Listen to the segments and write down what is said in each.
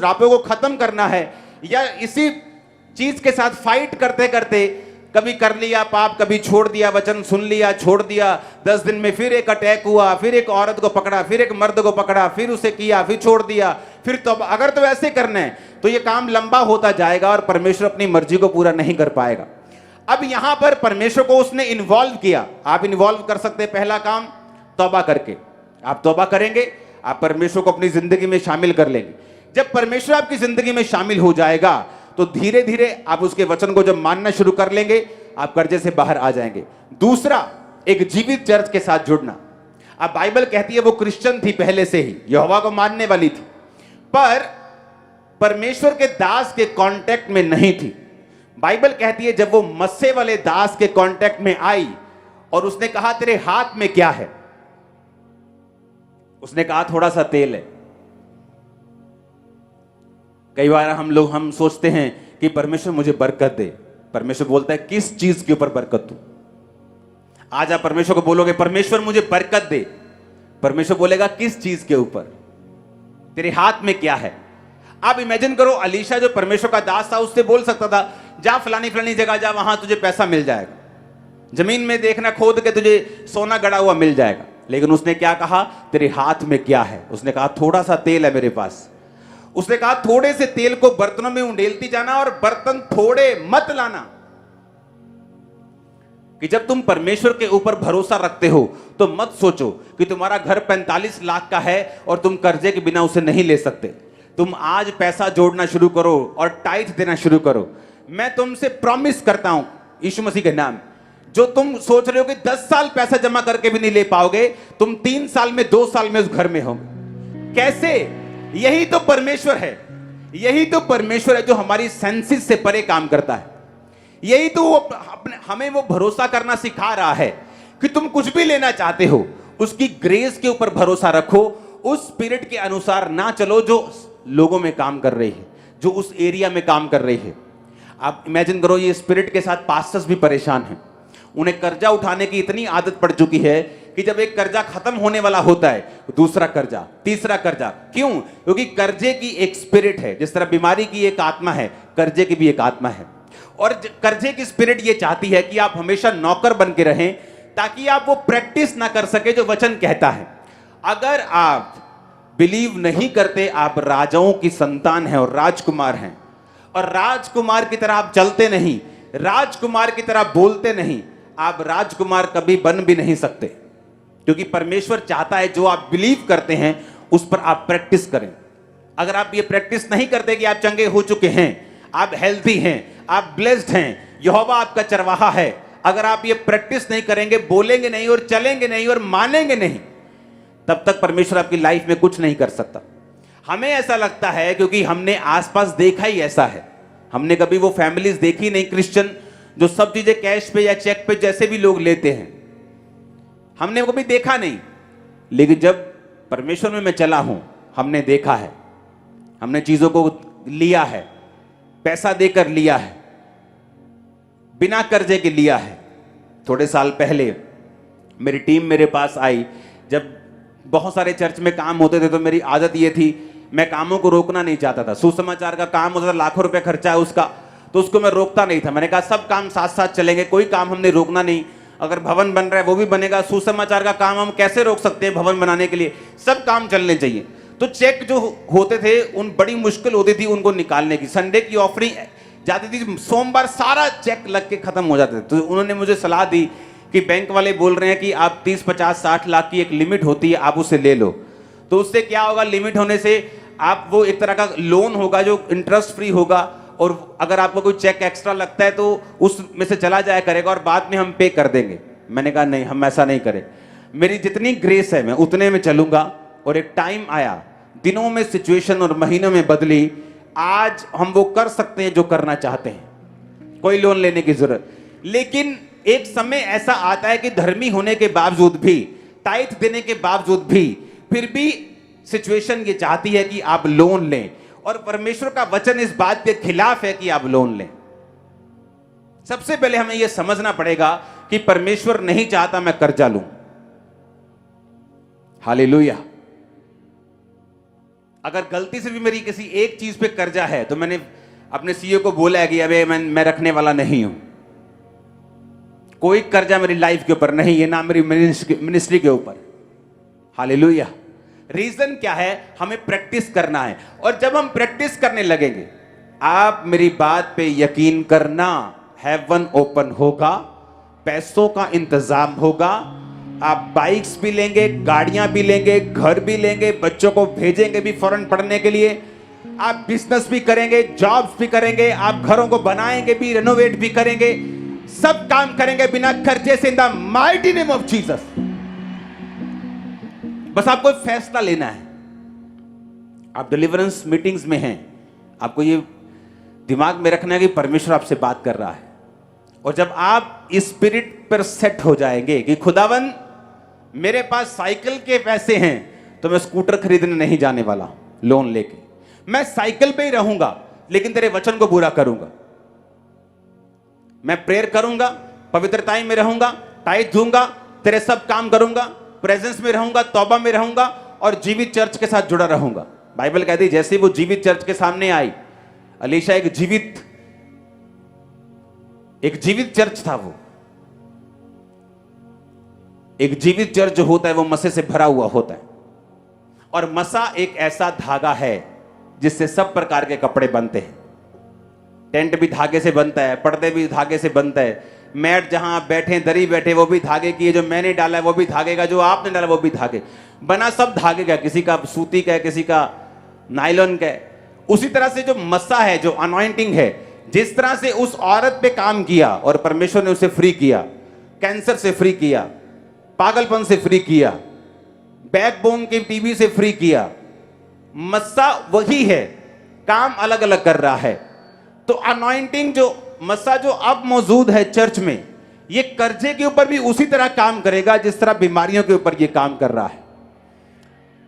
श्रापों को खत्म करना है, या इसी चीज के साथ फाइट करते करते कभी कर लिया पाप, कभी छोड़ दिया, वचन सुन लिया, छोड़ दिया, 10 दिन में फिर एक अटैक हुआ, फिर एक औरत को पकड़ा, फिर एक मर्द को पकड़ा, फिर उसे किया, फिर छोड़ दिया, फिर तो अगर तो ऐसे करना है तो ये काम लंबा होता जाएगा और परमेश्वर अपनी मर्जी को पूरा नहीं कर पाएगा। अब यहां पर परमेश्वर को उसने इन्वॉल्व किया। आप इन्वॉल्व कर सकते हैं, पहला काम तौबा करके। आप तौबा करेंगे, आप परमेश्वर को अपनी जिंदगी में शामिल कर लेंगे। जब परमेश्वर आपकी जिंदगी में शामिल हो जाएगा तो धीरे धीरे आप उसके वचन को जब मानना शुरू कर लेंगे, आप कर्जे से बाहर आ जाएंगे। दूसरा, एक जीवित चर्च के साथ जुड़ना। अब बाइबल कहती है वो क्रिश्चियन थी पहले से ही, यहोवा को मानने वाली थी, पर परमेश्वर के दास के कांटेक्ट में नहीं थी। बाइबल कहती है जब वो मस्से वाले दास के कांटेक्ट में आई और उसने कहा तेरे हाथ में क्या है, उसने कहा थोड़ा सा तेल है। कई बार हम सोचते हैं कि परमेश्वर मुझे बरकत दे। परमेश्वर बोलता है किस चीज के ऊपर बरकत दूं? आज आप परमेश्वर को बोलोगे परमेश्वर मुझे बरकत दे, परमेश्वर बोलेगा किस चीज के ऊपर? तेरे हाथ में क्या है? आप इमेजिन करो, अलीशा जो परमेश्वर का दास था उससे बोल सकता था जा फलानी फलानी जगह जा, वहां तुझे पैसा मिल जाएगा, जमीन में देखना खोद के तुझे सोना गड़ा हुआ मिल जाएगा। लेकिन उसने क्या कहा? तेरे हाथ में क्या है? उसने कहा थोड़ा सा तेल है मेरे पास। उसने कहा थोड़े से तेल को बर्तनों में उंडेलती जाना और बर्तन थोड़े मत लाना। कि जब तुम परमेश्वर के ऊपर भरोसा रखते हो तो मत सोचो कि तुम्हारा घर 45 लाख का है और तुम कर्जे के बिना उसे नहीं ले सकते। तुम आज पैसा जोड़ना शुरू करो और टाइथ देना शुरू करो। मैं तुमसे प्रॉमिस करता हूं यीशु मसीह के नाम, जो तुम सोच रहे हो कि 10 साल पैसा जमा करके भी नहीं ले पाओगे, तुम 3 साल में 2 साल में उस घर में होगे। कैसे? यही तो परमेश्वर है। यही तो परमेश्वर है जो हमारी सेंसिस से परे काम करता है। यही तो वो हमें वो भरोसा करना सिखा रहा है कि तुम कुछ भी लेना चाहते हो उसकी ग्रेस के ऊपर भरोसा रखो, उस स्पिरिट के अनुसार ना चलो जो लोगों में काम कर रही है, जो उस एरिया में काम कर रही है। आप इमेजिन करो ये स्पिरिट के साथ पास्टर्स भी परेशान हैं। उन्हें कर्जा उठाने की इतनी आदत पड़ चुकी है कि जब एक कर्जा खत्म होने वाला होता है तो दूसरा कर्जा, तीसरा कर्जा। क्यों? क्योंकि कर्जे की एक स्पिरिट है। जिस तरह बीमारी की एक आत्मा है, कर्जे की भी एक आत्मा है। और कर्जे की स्पिरिट ये चाहती है कि आप हमेशा नौकर बन के रहें ताकि आप वो प्रैक्टिस ना कर सके जो वचन कहता है। अगर आप बिलीव नहीं करते आप राजाओं की संतान हैं और राजकुमार हैं, और राजकुमार की तरह आप चलते नहीं, राजकुमार की तरह बोलते नहीं, आप राजकुमार कभी बन भी नहीं सकते। क्योंकि परमेश्वर चाहता है जो आप बिलीव करते हैं उस पर आप प्रैक्टिस करें। अगर आप ये प्रैक्टिस नहीं करते कि आप चंगे हो चुके हैं, आप हेल्थी हैं, आप ब्लेस्ड हैं, यहोवा आपका चरवाहा है, अगर आप ये प्रैक्टिस नहीं करेंगे, बोलेंगे नहीं और चलेंगे नहीं और मानेंगे नहीं, तब तक परमेश्वर आपकी लाइफ में कुछ नहीं कर सकता। हमें ऐसा लगता है क्योंकि हमने आसपास देखा ही ऐसा है। हमने कभी वो फैमिलीज देखी नहीं क्रिश्चियन जो सब चीजें कैश पे या चेक पे जैसे भी लोग लेते हैं, हमने कभी देखा नहीं। लेकिन जब परमेश्वर में मैं चला हूं, हमने देखा है, हमने चीजों को लिया है, पैसा देकर लिया है, बिना कर्जे के लिया है। थोड़े साल पहले मेरी टीम मेरे पास आई, जब बहुत सारे चर्च में काम होते थे तो मेरी आदत ये थी, मैं कामों को रोकना नहीं चाहता था। सुसमाचार का काम होता था, लाखों रुपए खर्चा है उसका, तो उसको मैं रोकता नहीं था। मैंने कहा सब काम साथ साथ चलेंगे, कोई काम हमने रोकना नहीं। अगर भवन बन रहा है वो भी बनेगा, सुसमाचार का काम हम कैसे रोक सकते हैं भवन बनाने के लिए, सब काम चलने चाहिए। तो चेक जो होते थे उन बड़ी मुश्किल होती थी उनको निकालने की। संडे की ऑफरिंग जाती थी, सोमवार सारा चेक लग के खत्म हो जाते थे। तो उन्होंने मुझे सलाह दी कि बैंक वाले बोल रहे हैं कि आप 30, 50, 60 लाख की एक लिमिट होती है, आप उसे ले लो। तो उससे क्या होगा, लिमिट होने से आप वो एक तरह का लोन होगा जो इंटरेस्ट फ्री होगा, और अगर आपको कोई चेक एक्स्ट्रा लगता है तो उसमें से चला जाया करेगा और बाद में हम पे कर देंगे। मैंने कहा नहीं, हम ऐसा नहीं करें, मेरी जितनी ग्रेस है मैं उतने में चलूंगा। और एक टाइम आया, दिनों में सिचुएशन और महीनों में बदली, आज हम वो कर सकते हैं जो करना चाहते हैं, कोई लोन लेने की जरूरत। लेकिन एक समय ऐसा आता है कि धर्मी होने के बावजूद भी, टाइथ देने के बावजूद भी, फिर भी सिचुएशन ये चाहती है कि आप लोन लें, और परमेश्वर का वचन इस बात के खिलाफ है कि आप लोन लें। सबसे पहले हमें यह समझना पड़ेगा कि परमेश्वर नहीं चाहता मैं कर्जा लूं। हालेलुया। अगर गलती से भी मेरी किसी एक चीज पे कर्जा है तो मैंने अपने सीईओ को बोला है कि अबे मैं रखने वाला नहीं हूं, कोई कर्जा मेरी लाइफ के ऊपर नहीं है, ना मेरी मिनिस्ट्री के ऊपर। हालेलुया। रीजन क्या है? हमें प्रैक्टिस करना है, और जब हम प्रैक्टिस करने लगेंगे, आप मेरी बात पे यकीन करना, हेवन ओपन होगा, पैसों का इंतजाम होगा, आप बाइक्स भी लेंगे, गाड़ियां भी लेंगे, घर भी लेंगे, बच्चों को भेजेंगे भी फॉरेन पढ़ने के लिए, आप बिजनेस भी करेंगे, जॉब्स भी करेंगे, आप घरों को बनाएंगे भी, रेनोवेट भी करेंगे, सब काम करेंगे बिना खर्चे से, in the mighty name of Jesus. बस आपको एक फैसला लेना है। आप डिलीवरेंस मीटिंग्स में हैं, आपको ये दिमाग में रखना है कि परमेश्वर आपसे बात कर रहा है, और जब आप इस स्पिरिट पर सेट हो जाएंगे कि खुदावन मेरे पास साइकिल के पैसे हैं तो मैं स्कूटर खरीदने नहीं जाने वाला लोन लेके, मैं साइकिल पे ही रहूंगा लेकिन तेरे वचन को पूरा करूंगा, मैं प्रेयर करूंगा, पवित्रताई में रहूंगा, टाइट दूंगा, तेरे सब काम करूंगा, प्रेजेंस में रहूंगा, तौबा में रहूंगा, और जीवित चर्च के साथ जुड़ा रहूंगा। बाइबल कहती है जैसे वो जीवित चर्च के सामने आई, अलीशा एक जीवित चर्च था। वो एक जीवित चर्च जो होता है वो मसे से भरा हुआ होता है, और मसा एक ऐसा धागा है जिससे सब प्रकार के कपड़े बनते हैं। टेंट भी धागे से बनता है, पर्दे भी धागे से बनता है, मैट जहां आप बैठे, दरी बैठे, वो भी धागे की है, जो मैंने डाला है वो भी धागे का, जो आपने डाला वो भी धागे बना, सब धागे का, किसी का सूती का है, किसी का नायलॉन का है। उसी तरह से जो मसा है, जो अनॉइंटिंग है, जिस तरह से उस औरत पे काम किया और परमेश्वर ने उसे फ्री किया, कैंसर से फ्री किया, पागलपन से फ्री किया, बैकबोन के टीबी से फ्री किया, मस्सा वही है, काम अलग अलग कर रहा है। तो अनॉइंटिंग जो मस्सा जो अब मौजूद है चर्च में, ये कर्जे के ऊपर भी उसी तरह काम करेगा जिस तरह बीमारियों के ऊपर ये काम कर रहा है।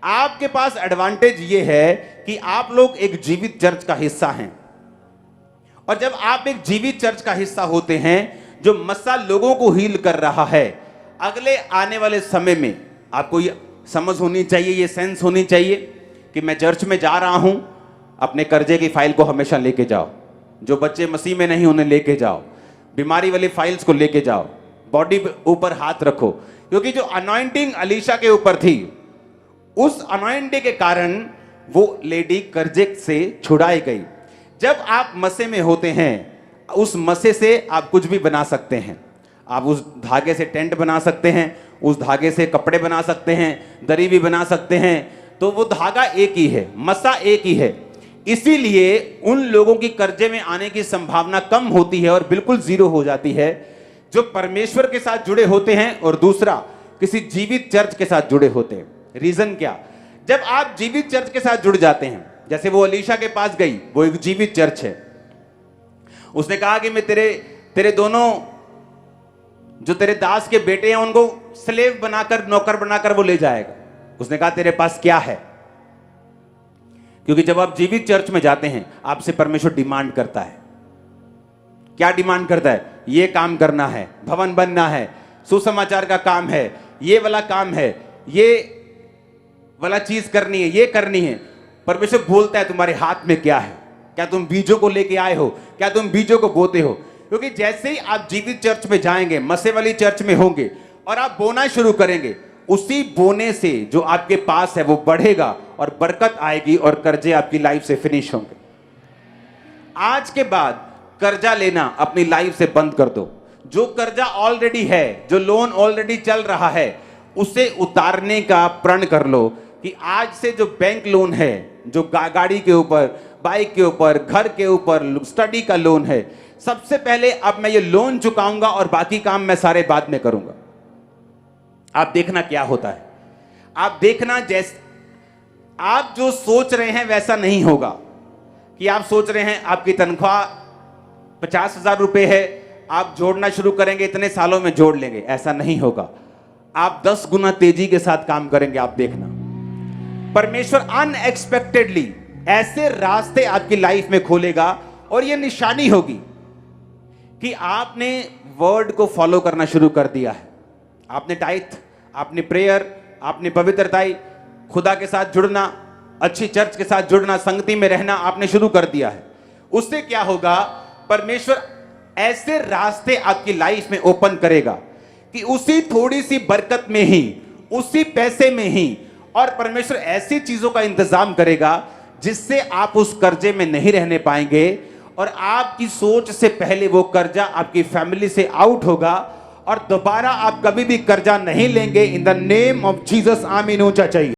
आपके पास एडवांटेज ये है कि आप लोग एक जीवित चर्च का हिस्सा हैं, और जब आप एक जीवित चर्च का हिस्सा होते हैं जो मस्सा लोगों को हील कर रहा है, अगले आने वाले समय में आपको ये समझ होनी चाहिए, ये सेंस होनी चाहिए कि मैं चर्च में जा रहा हूं, अपने कर्जे की फाइल को हमेशा लेके जाओ, जो बच्चे मसीह में नहीं उन्हें लेके जाओ, बीमारी वाली फाइल्स को लेके जाओ, बॉडी पे ऊपर हाथ रखो, क्योंकि जो अनॉइंटिंग अलीशा के ऊपर थी, उस अनॉइंटिंग के कारण वो लेडी कर्जे से छुड़ाई गई। जब आप मसे में होते हैं, उस मसे से आप कुछ भी बना सकते हैं। आप उस धागे से टेंट बना सकते हैं, उस धागे से कपड़े बना सकते हैं, दरी भी बना सकते हैं। तो वो धागा एक ही है, मसा एक ही है। इसीलिए उन लोगों की कर्जे में आने की संभावना कम होती है और बिल्कुल जीरो हो जाती है जो परमेश्वर के साथ जुड़े होते हैं, और दूसरा किसी जीवित चर्च के साथ जुड़े होते हैं। रीजन क्या? जब आप जीवित चर्च के साथ जुड़ जाते हैं, जैसे वो अलीशा के पास गई, वो एक जीवित चर्च है, उसने कहा कि मैं तेरे दोनों जो तेरे दास के बेटे हैं उनको स्लेव बनाकर, नौकर बनाकर वो ले जाएगा। उसने कहा तेरे पास क्या है? क्योंकि जब आप जीवित चर्च में जाते हैं, आपसे परमेश्वर डिमांड करता है। क्या डिमांड करता है? ये काम करना है, भवन बनना है, सुसमाचार का काम है, ये वाला काम है, ये वाला चीज करनी है, ये करनी है। परमेश्वर बोलता है तुम्हारे हाथ में क्या है? क्या तुम बीजों को लेके आए हो? क्या तुम बीजों को बोते हो? क्योंकि जैसे ही आप जीवित चर्च में जाएंगे, मसे वाली चर्च में होंगे और आप बोना शुरू करेंगे, उसी बोने से जो आपके पास है वो बढ़ेगा और बरकत आएगी और कर्जे आपकी लाइफ से फिनिश होंगे। आज के बाद कर्जा लेना अपनी लाइफ से बंद कर दो। जो कर्जा ऑलरेडी है, जो लोन ऑलरेडी चल रहा है, उसे उतारने का प्रण कर लो कि आज से जो बैंक लोन है, जो गाड़ी के ऊपर, बाइक के ऊपर, घर के ऊपर, स्टडी का लोन है, सबसे पहले अब मैं ये लोन चुकाऊंगा और बाकी काम मैं सारे बाद में करूंगा। आप देखना क्या होता है। आप देखना, जैसे आप जो सोच रहे हैं वैसा नहीं होगा। कि आप सोच रहे हैं आपकी तनख्वाह 50,000 रुपए है, आप जोड़ना शुरू करेंगे, इतने सालों में जोड़ लेंगे, ऐसा नहीं होगा। आप 10 गुना तेजी के साथ काम करेंगे। आप देखना, परमेश्वर अनएक्सपेक्टेडली ऐसे रास्ते आपकी लाइफ में खोलेगा, और यह निशानी होगी कि आपने वर्ड को फॉलो करना शुरू कर दिया है। आपने टाइथ, आपने प्रेयर, आपने पवित्रताई, खुदा के साथ जुड़ना, अच्छी चर्च के साथ जुड़ना, संगति में रहना आपने शुरू कर दिया है, उससे क्या होगा, परमेश्वर ऐसे रास्ते आपकी लाइफ में ओपन करेगा कि उसी थोड़ी सी बरकत में ही, उसी पैसे में ही, और परमेश्वर ऐसी चीजों का इंतजाम करेगा जिससे आप उस कर्जे में नहीं रहने पाएंगे, और आपकी सोच से पहले वो कर्जा आपकी फैमिली से आउट होगा और दोबारा आप कभी भी कर्जा नहीं लेंगे। In the name of Jesus, आमीन। ऊंचा चाहिए।